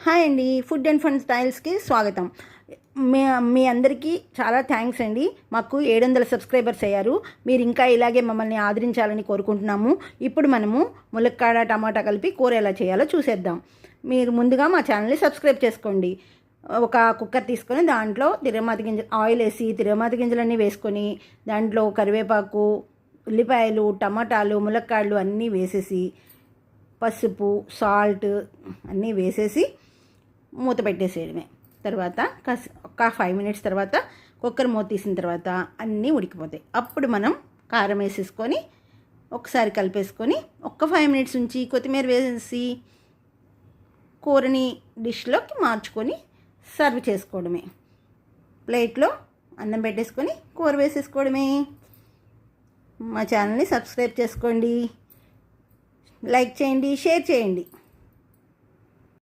Hi అండి, food and fun స్టైల్స్కి స్వాగతం. మీ అందరికీ చాలా థ్యాంక్స్ అండి. మాకు 700 సబ్స్క్రైబర్స్ అయ్యారు. మీరు ఇంకా ఇలాగే మమ్మల్ని ఆదరించాలని కోరుకుంటున్నాము. ఇప్పుడు మనము ములక్కాడ టమాటా కలిపి కూర ఎలా చేయాలో చూసేద్దాం. మీరు ముందుగా మా ఛానల్ని సబ్స్క్రైబ్ చేసుకోండి. ఒక కుక్కర్ తీసుకొని దాంట్లో తిరగమాత గింజ ఆయిల్ వేసి తిరగమాత గింజలన్నీ వేసుకొని దాంట్లో కరివేపాకు, ఉల్లిపాయలు, టమాటాలు, ములక్కాడలు అన్నీ వేసేసి పసుపు, సాల్ట్ అన్నీ వేసేసి మూత పెట్టేసేయడమే. తర్వాత ఒక 5 మినిట్స్ తర్వాత కుక్కర్ మూత తీసిన తర్వాత అన్నీ ఉడికిపోతాయి. అప్పుడు మనం కారం వేసేసుకొని ఒకసారి కలిపేసుకొని ఒక 5 మినిట్స్ ఉంచి కొత్తిమీర వేసి కూరని డిష్లోకి మార్చుకొని సర్వ్ చేసుకోవడమే. ప్లేట్లో అన్నం పెట్టేసుకొని కూర వేసేసుకోవడమే. మా ఛానల్ని సబ్స్క్రైబ్ చేసుకోండి, లైక్ చేయండి, షేర్ చేయండి.